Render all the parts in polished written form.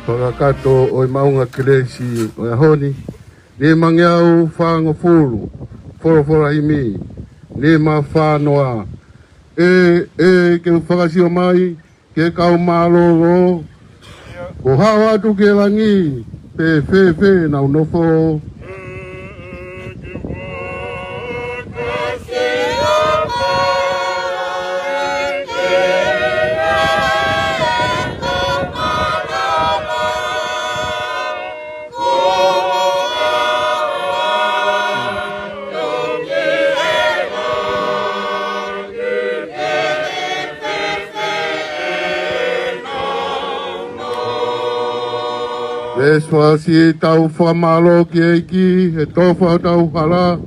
whakakato o i maunga kilesi o i honi. Ni mangiau whango fulu, whora himi, ni ma whanoa. Ke whakasio mai, ke kau malolo, ko hawa atu ke langi, fe, na unofo. Eswa si tau whamalo ki eiki, he tofa tau hala,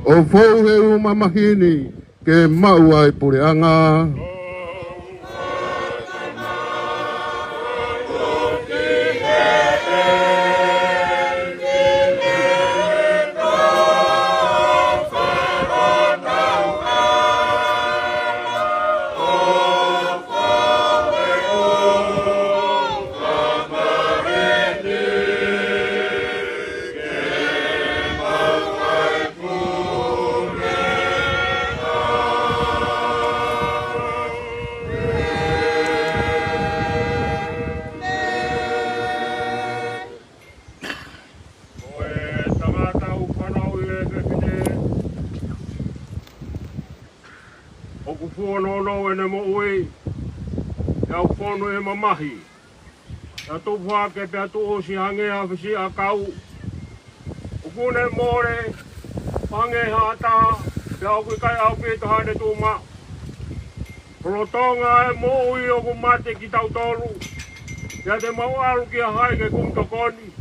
o fau he umamahini, ke maua i pureanga. Mahi. Tatu whake pia tu o si hange a whisi a kau. Ukune more, hange hata, pia o kui kai au pita hane tu ma. Protonga e mo ui o ku mate ki tau tolu. Pia te mau alu ki a haike kum tokoni.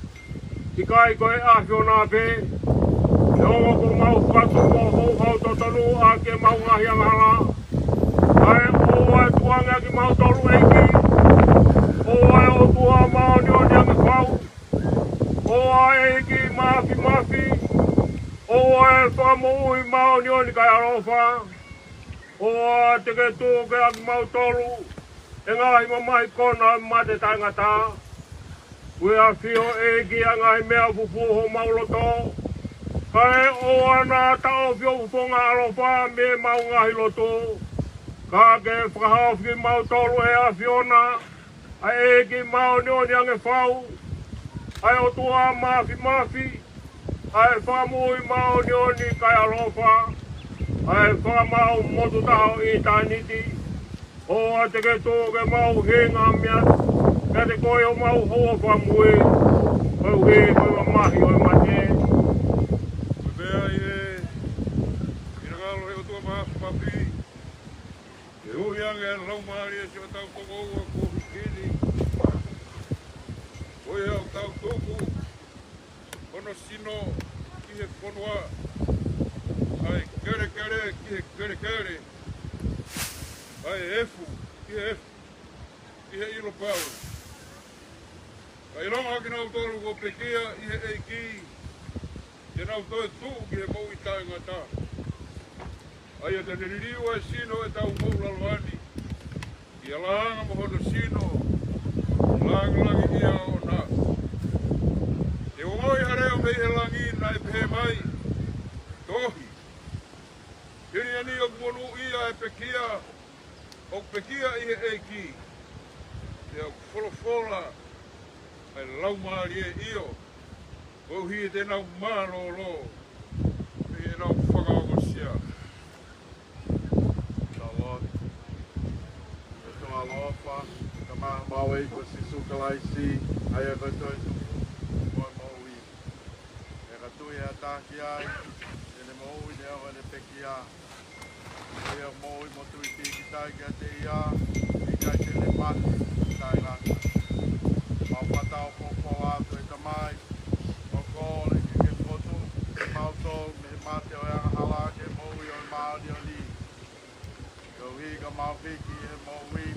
Ki kai koe a whiona pe. E ongo ku mau katu mo hou hau totonu a ke mau ngahi angara. Ai o ai tuanga ki mau tolu eiki. O ai o tua mao ni o nianga kau. O ai ki mafi. O ai whamui mao ni o ni kai arofa. O ai te ke tū ke aki mau tolu. E ngahi mamai kona mate tangata. Ue a whio e ki a ngahi mea fufu ho mauloto. Kai o ana tao whio fufonga arofa me mau ngahi loto. Ka ke whakahau ki mau tolu e a whiona. Ai ki mau ni o niange whau. Ai o tua mafi. Ai whamui mau ni o ni kai alofa. Ai whamau motu taho i taniti. O a te ke tō ke mau hinga mea. Ka te koe o mau hoa whamui. Kau he koe mahi o mate. Pea e. Ina ngalo he o tua mafi. E hui ange lau maari e si o tau toko ua kohi kini. Oi au tau toku, ono sino ki he konua, ai kere ki he kere, ai efu, ki he ilo pau. Ai ronga ki nau tolu ko pekia i he eiki, ke nau toe tu ki he mau i tae ngata. Ai a te niririu e sino e tau mau lalwani, i alanga mohono sino, langi ia o na. E o ngoi hareo mei he langi na e pehe mai. Tohi. Hiri ani o monu ia e pekia. O pekia i he eiki. E o wholofola. Ai lau maari e io. O hi e te nau maro lo. E nau whakaongo sia. Salot. E toa lofa. Mau e ko si sukalaisi, ai e katoi moi maui. E katoi a tāki ai, e ne maui ne awa ne peki a. E a maui motu i tiki tai ki a te ia, i kai te le mati, tai ranga. Mau pata o koko atu e tamai, o kōle ki ke potu, e mau tōu me mate o anga hala ke maui o maari o li. Ko higa mau hiki e maui,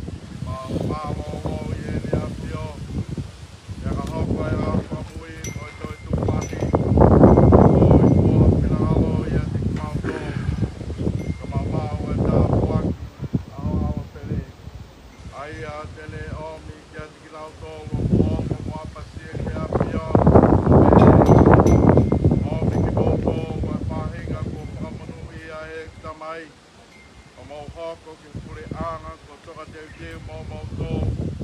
Malo i e ni a whio. Ia ka hoko e a whamui, o i toi tūpaki. O i kua pina halo i a tiki mau tō. Ka mau e tā puaki, ao pele. Ai a tele o mi ki a tiki lau tō, o mo ko ke pule anga ko toka te mo mo to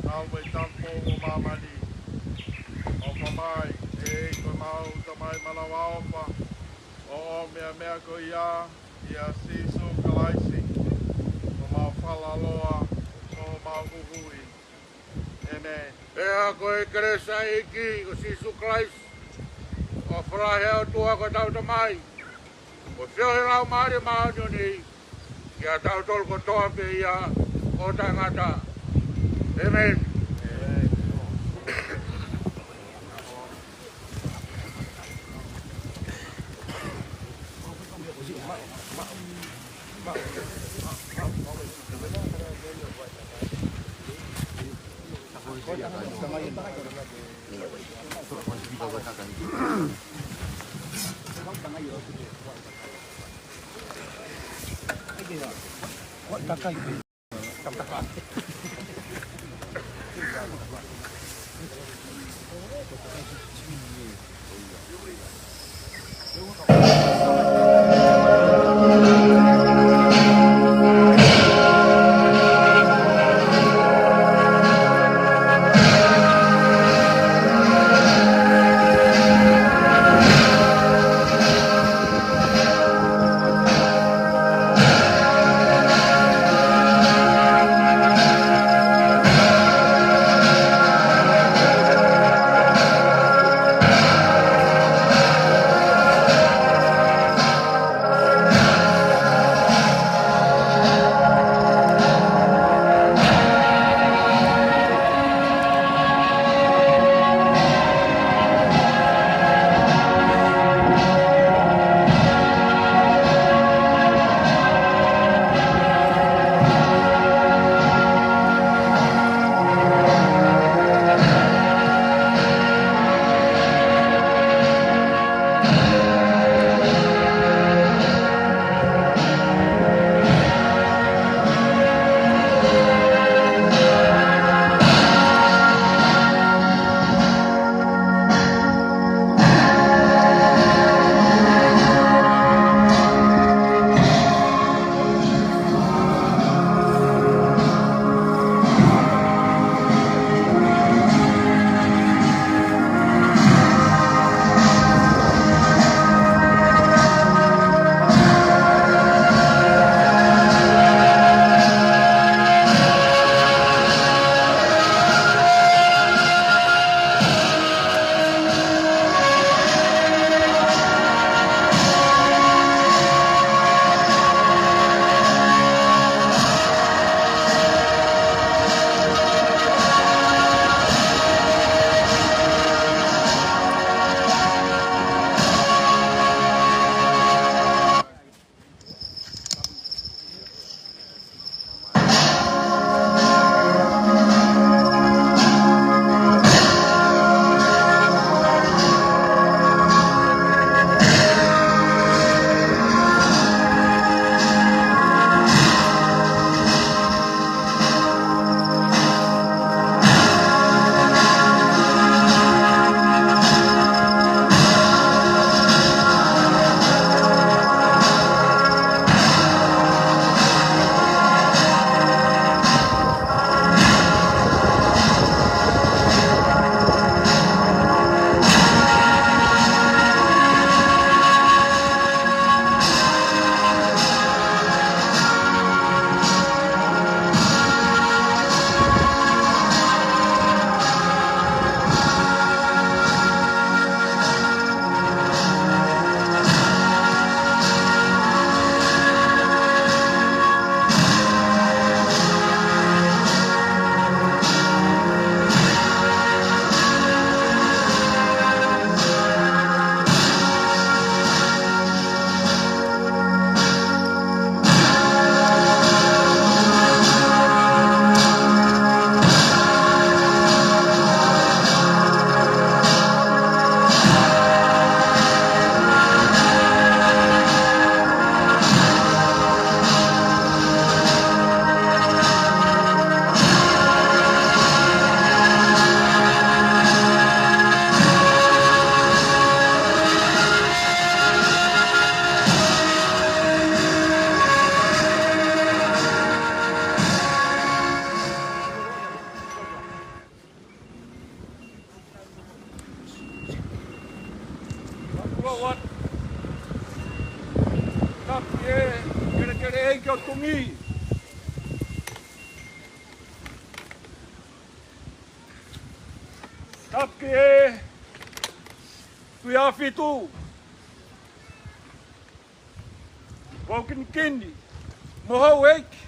alwe tampo o mamani o mamai ko mau tamai malawa opa o mea ko ia siso kalaisi o mau falaloa o mau kuhui amen Ea koe keresa iki ko sisu kalaisi o whahea tua ko tau tamai o whiohe lau maari maanyo ni kia tau tolu ko toa pe ia o tangata amen. whakawat. Tapi kere hei kia tungi. Tapi tui awhitu. Wau kini. Mohau eiki.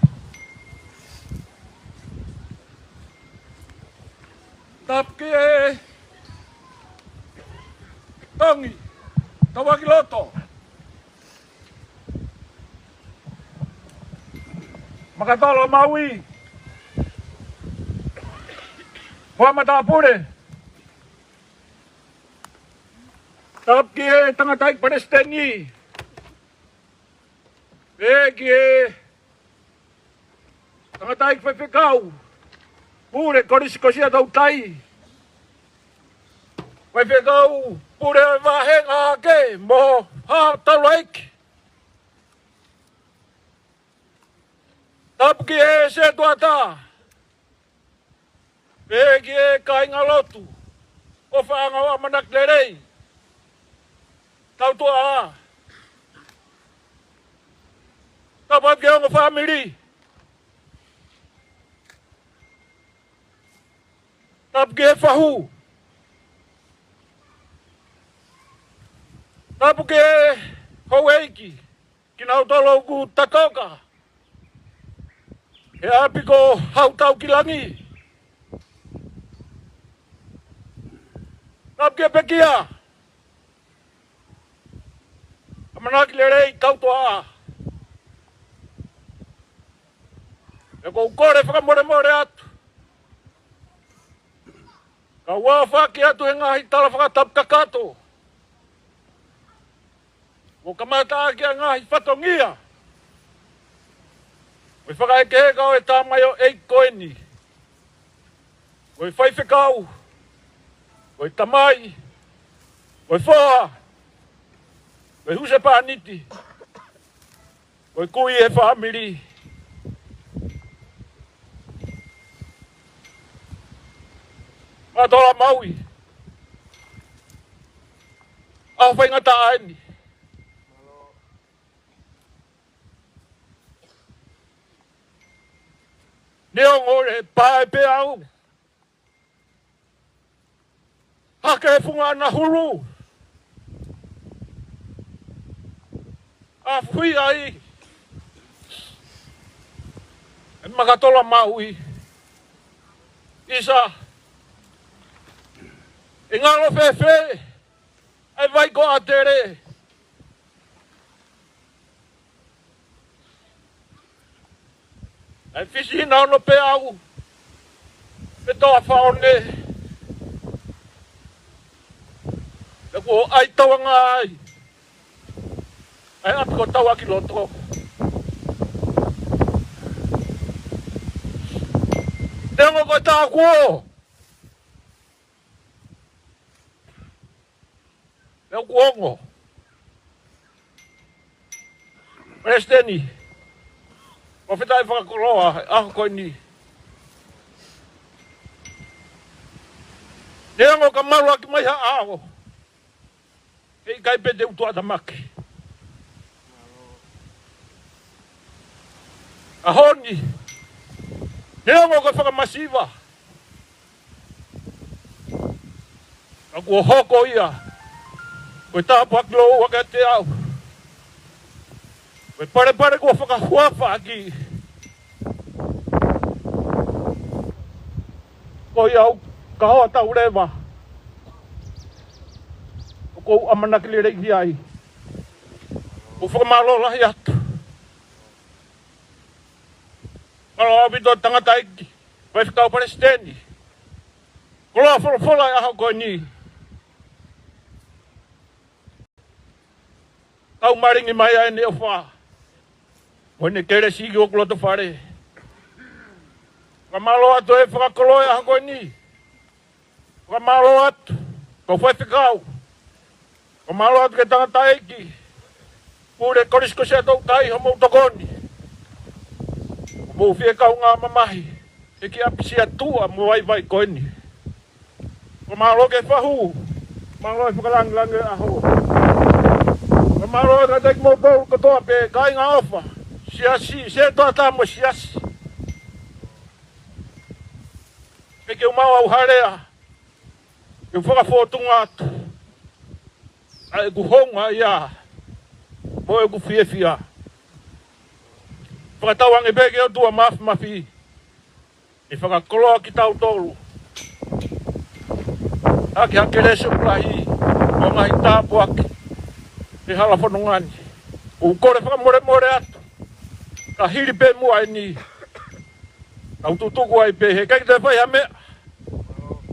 Tapi Tongi, tawaki loto. Makatolo maui. Huamatapure. Tapi tengah taik Palestini. Tengah taik Fefekau. Pure kosia tau tai. Fefekau. Pure vahenga ke mo ha talaik. Tapki se tuata. Pegi kainga lotu. O faanga manak lerei. Tau tua. Tapat ke ang family. Tapki fahu. Tapu ke Hawaii kinautolo ku tatoka. E api ko hautau kilangi. Tapu ke pekia. Amanaki lerei tau toa. E ko ukore whakamore atu. Ka wawhaki atu he ngahi tala whakatap kakato. O kamata ki ngahi whatongia. O whakaeke kau e tāmaio ei koeni. O whaiwhekau. O tamai. O whoa. O huse pāniti. O kui e whamiri. Matola maui. Au whaingata aeni. Neo ngore pae pe au. Hake funga na hulu. A fui ai. E makatola maui. Isa. E ngalo fefe. E vai ko atere. Ai fisi na no pe au. Pe to faone. E ko ai tawanga ai. Ai ap ko tawa ki loto. Tengo ko ta ko. E ko ngo. Presteni. O fitai whakakoroa, aho koe ni. Neango ka marua ki mai ha aho. Hei kai pete utua tamaki. Ahoni. Neango ka whakamasiva. Aku o hoko ia. Koe tāpu aklo waka te au. Koe pare kua whakahuafa aki. Koe au kahoa tau rewa. O kou amanaki le reiki ai. O whakamalo lahi atu. Malo abito tangata iki. Koe whikau Palestini. Koloa wholofola i aho koe ni. Tau maringi mai ai ne o wha. Wene kere sigi o kuloto whare. Kamalo atu e whakakoloe aha koe ni. Kamalo atu. Ko whewhikau. Kamalo atu ke tangata eki. Pure korisko se tau tai homo tokoni. Mo fie kau ngā mamahi. Eki apisi atua mo vai koe ni. Kamalo ke whahu. Kamalo e whakalangilangi aho. maro na dek mo bol ko to pe kai nga ofa. Siasi se to ta mo siasi. E ke uma au harea. Eu fora fotunga. Ai gu honga ia. Mo e gu fia. Para tawang e bege o tua mafi. E whaka koloa ki tau tolu. Aki hakere se urahi. O ngahi tāpu aki. E hala whanongani. O kore whaka more atu. Ka hiri pe mua e ni. Au tutuku ai pe he. Kei te whai ha mea.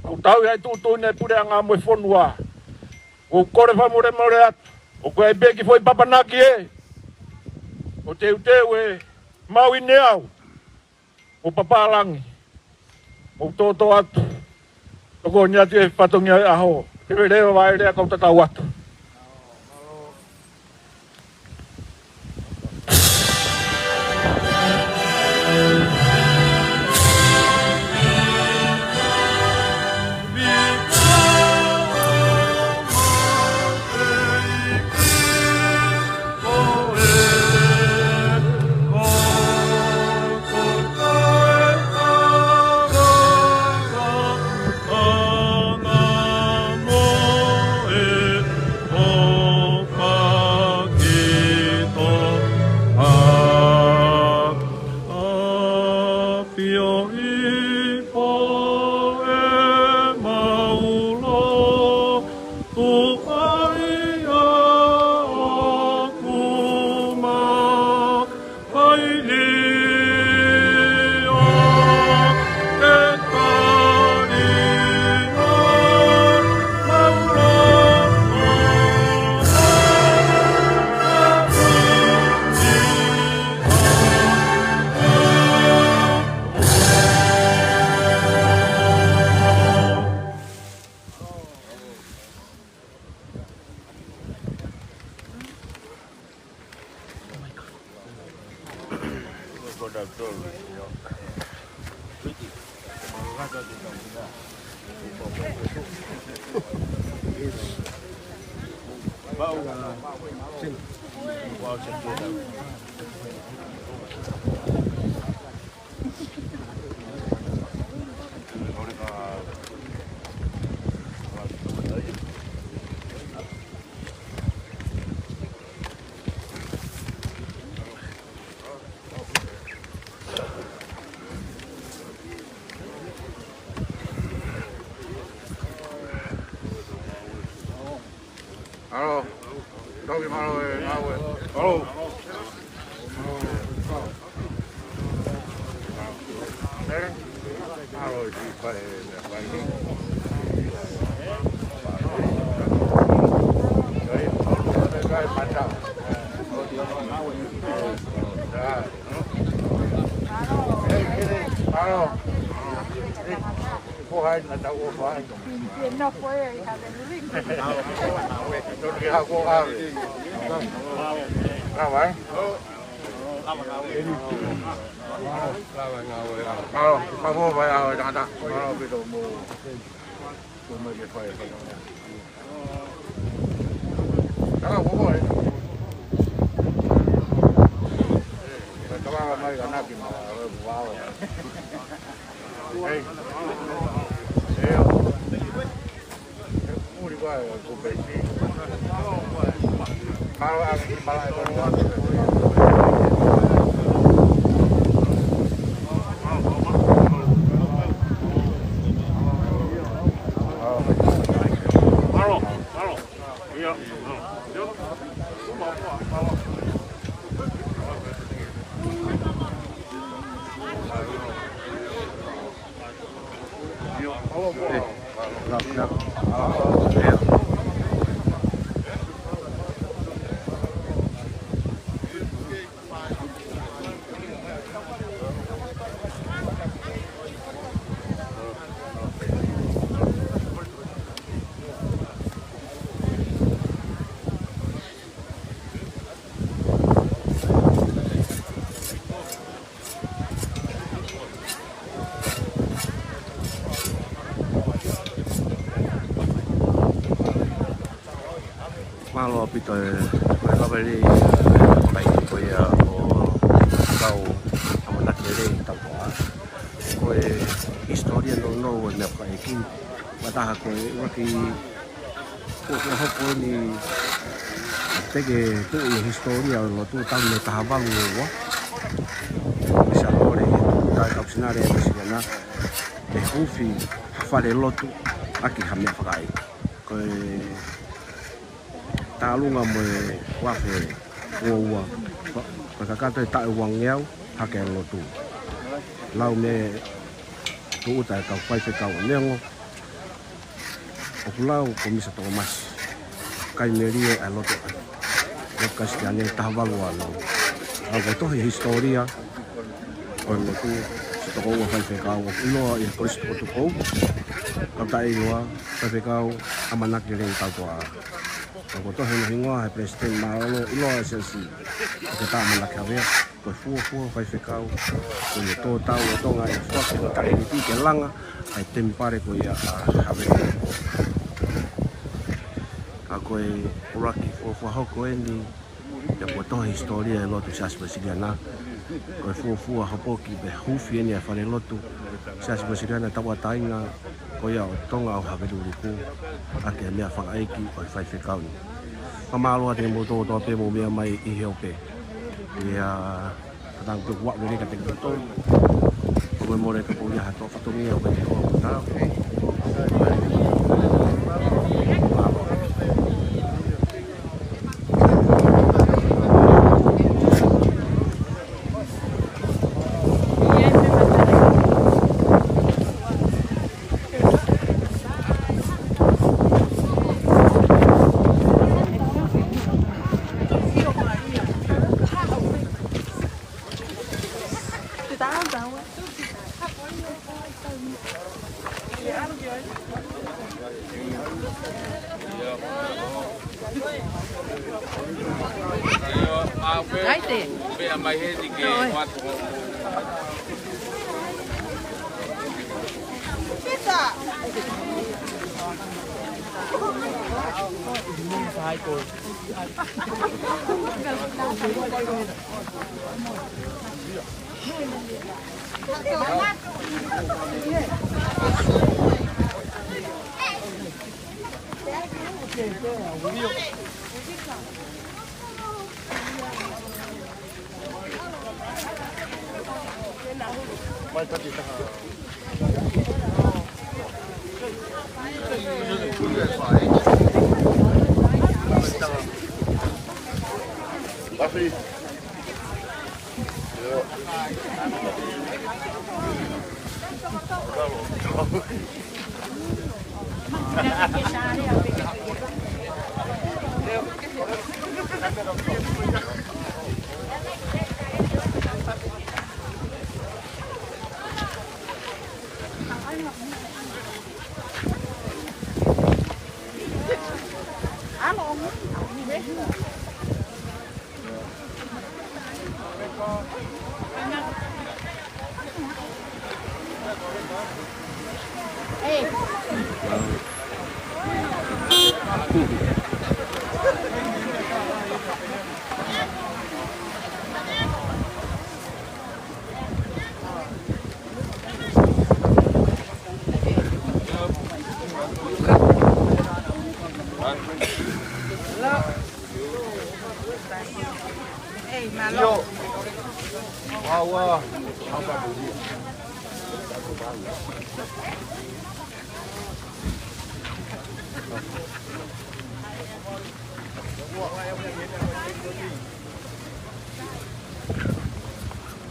Au tau ai tutu ne pure a ngā moe whanua. O kore wha more atu. O koe ai beki foi papanaki e. O teu e. Mau i neau. O papalangi. O toto atu. Toko ni atu e patongi aho. Kewe rewa vai rea kau tatau atu. Alo, đâu kìm alo rồi, alo. Đây đấy. Alo thì phải đi. Đấy, mặt trăng. Alo. Cô hai là đâu có phải. No puede hija de Luis. Tôi đi học cô ao. Nào vậy? Alo, bà mua phải ao đã ta. Alo, bây giờ mua. Tôi mới biết phải. Đó, bố ơi. Các bạn ơi, cái nào kìm vào. Hey. Hey. Udah gua besi. Kalau angin malah keluar. Iya. malo pito ko la beli pai ko ya o kau amana kere ta ko historia no me pai ki mata ko waki ko ko ni tege tu historia lo tu tan me ta bang wo sa ore ta opsionare na e ufi fare lotu aki ha me fai ko ta lunga mo wa fe wo ko ka ka ta wang yau ha ke lotu lau me tu ta ka fai fe ka nengo o lau ko mi sa to mas kai me rie a lotu lo ka sta ne ta va lo algo to historia o lotu to ko fai fe ka o lo e ko sto to ko ka ta i wa fai fe ka amana ke le ta to ko to hinga he president malo lo sensi ko ta amana ka ve ko fu fai fe ka ko to ta o to nga e fo ko ta ni ti ke langa ai tempare ko ya ha ve ko e uraki fo ho ko ni ya ko to historia lo tu sas brasiliana ko fu ha po ki be hu fi ni fa le lo tu sas brasiliana ta wa tainga ko ya tonga o ha ve lu ku a ke me fa ai ki ko fa fe ka ni pa ma lo te mo to pe mo me mai i he pe ya tang tu wa ni ka te to ko mo re ka po ya to fa to ni o pe ko ta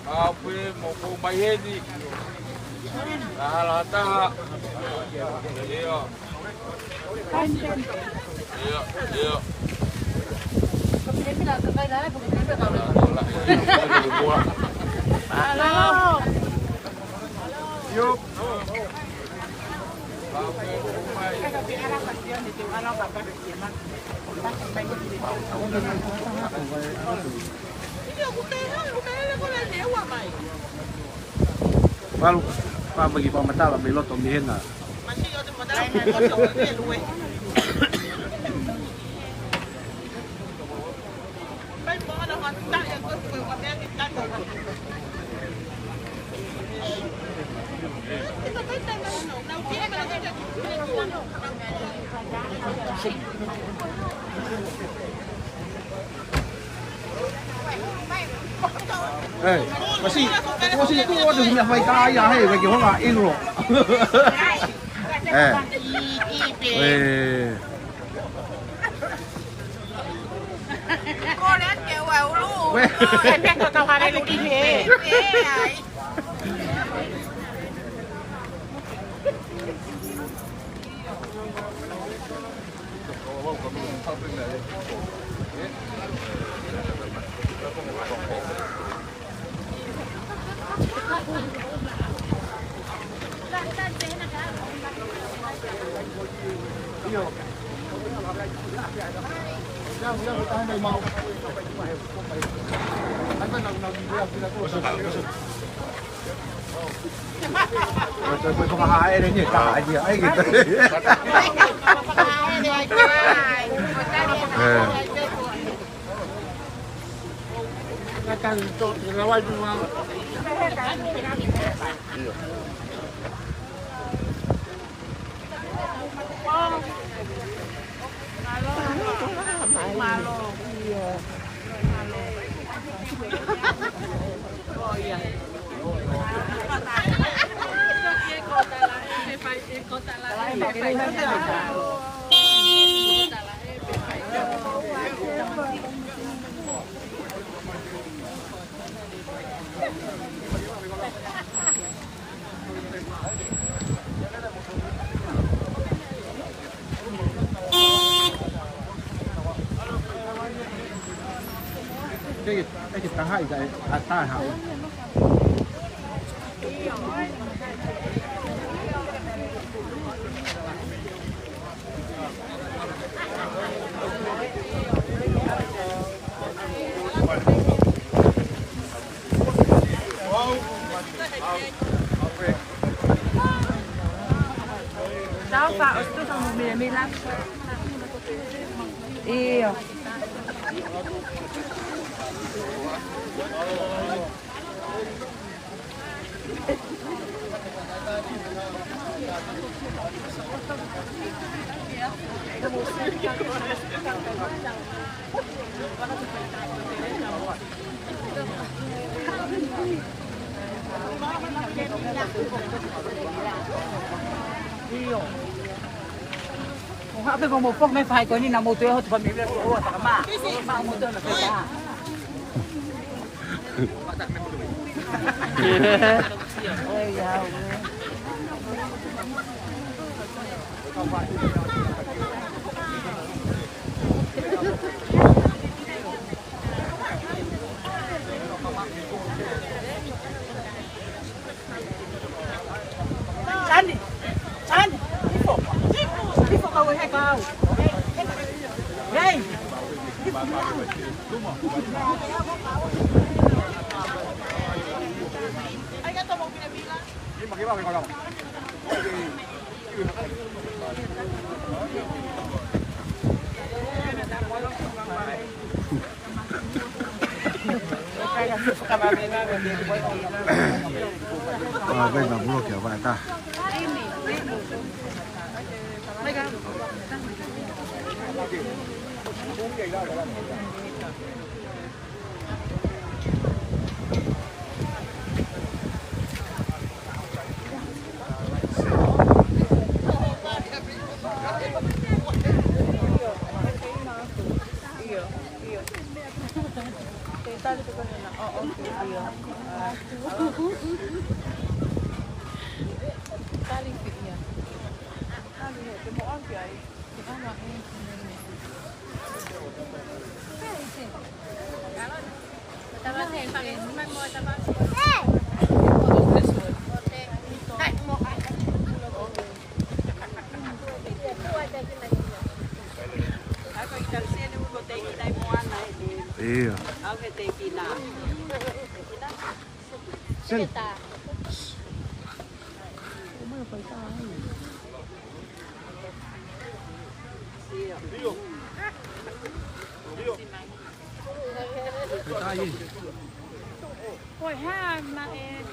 Ape mo ko bayedi. Lahalata. Iyo. Iyo, iyo. Halo. Yuk. Palu, pa bagi pamatala may loto mihin na. Kasi itu ada punya baik kaya hei bagi orang lain loh. Cô đến kêu vào luôn. Em biết tao hai đây lagi ni. Tôi không hại đấy nhỉ cả gì ấy gitu. Akan untuk dirawat rumah. Malo. Iya. Oh iya. Cái kita hai cái ta hảo. Sao Pak itu sama bilang. Iya. Apa kau mau pok mai fai kau ni nak motor hot family oh tak mak. Mak motor nak kerja. Oh ya. Sandi. Sandi. Tipo kau hai kau. Hey. Ay gato mo pinabila. Ini bagaimana kalau? Bên là bố kiểu vậy ta. Iya. Oke, tequila. Sen. Kita Voi hän mä en.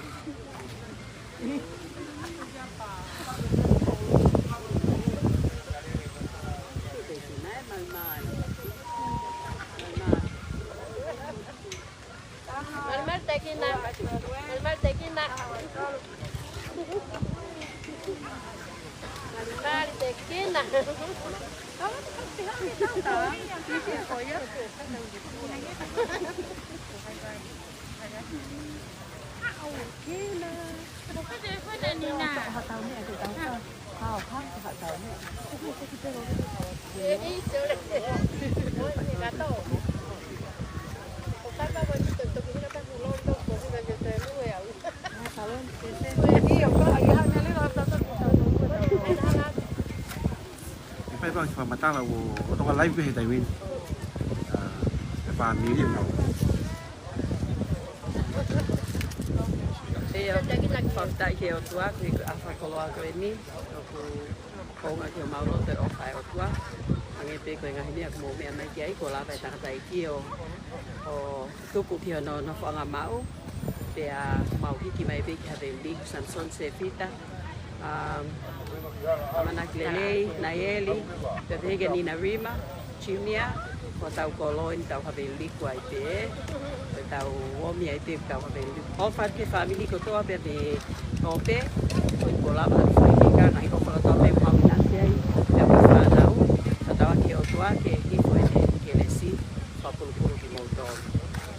Mal tekin nä. Mal tekin nä. Mal tekin nä. Phải bao giờ mà ta là tôi lấy về tài nguyên và miếng gì nào Whaktai ke o tua, kui a whakoloa koe ni, o ku konga ki o mauro te o whae o tua. Ange pe koe ngahi ni a kumo mea mai ki ai, ko lawa e takatai ki o tuku ki o no whanga mau. Pe a mau hiki mai pe ki have liku Samson se fita. Amanak Lelei, Nayeli, pe pege Nina Rima, Chimia, ko tau koloin tau have liku ai pe e. Tau omi ai te tau have liku. O whake family ko toa pe me tope, ko lava atu whaikika, nai ko whakatope maminati ai, pe a whanau, ta tawa ki o tua ke hifo e te kelesi, whapulupuru ki mauto,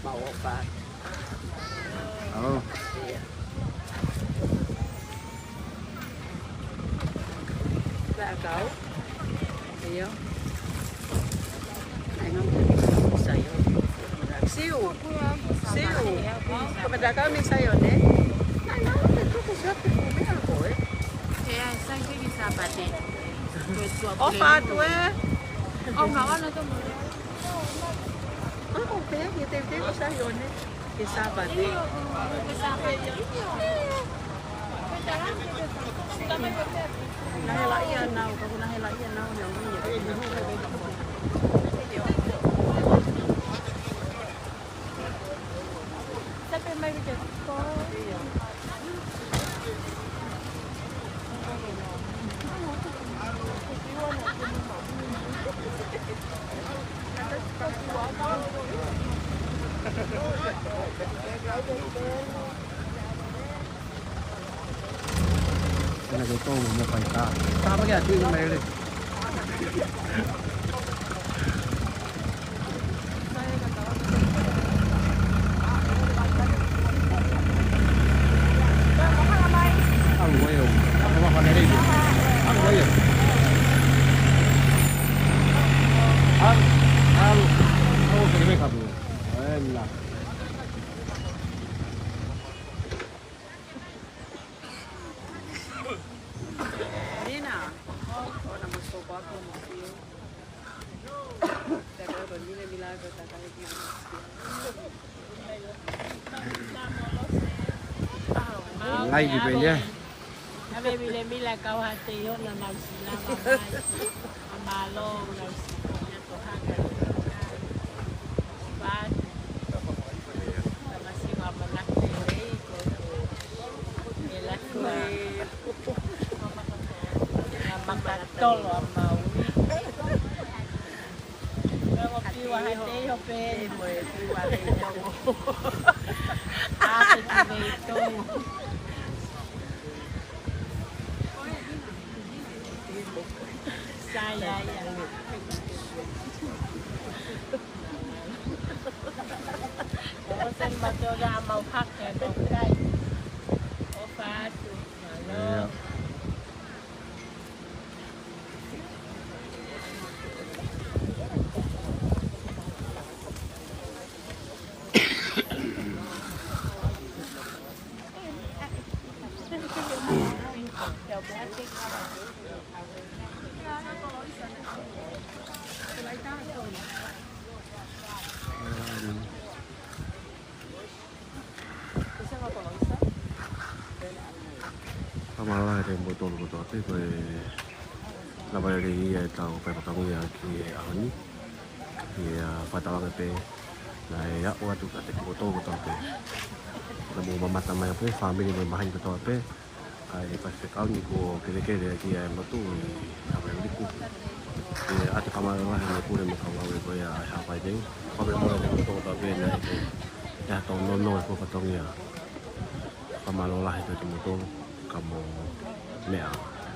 mau o whak. Oh. Là cậu, thấy không? Anh không say rồi. Siêu, còn mà có mình say rồi đấy. Anh nói là tôi có sắp thì không biết là tuổi. Thế ai say cái gì sao bà chị? Ô pha tuổi. Ông nói nó tôi mới. Nó không biết như tiêu có say rồi đấy. Cái sao bà đi? Cái sao bà đi? Nahilaian nào, kung nahilaian nào nang Tapi may video ko. Cái này cái tô một phải ta Ta mới nghe tin mày đi. Ăn quay không? Ăn qua con này đi. Ăn quay không? Ăn. Ăn cái này không? Em là. Ngay gì vậy nhé? Kami bila kau hati yon na magsila mamay. Amalo na siya to hanggang. Bad. Sama si mama nak dili ko. Ila ko. Makatol ang maui. Pero piwa hati yo pe mo piwa hati yo. Ate dito. Saya yang Bosan matoga mau hak ya dongkai. Opat. Halo. Malah ada botol tapi kue lepas dari tahu petang ya ki ani ya patang pe nah ya waktu kata botol pe na mo mata mai pe family mo mai ko to pe ai pa se kau ni ko ke ki ai mo tu ha me liku e ate kama la he ko le mo ka wa ko ya ha pa ding ko be mo le to ta pe na ya to no ko ka tong ya kama lo la he to mo to kamo mea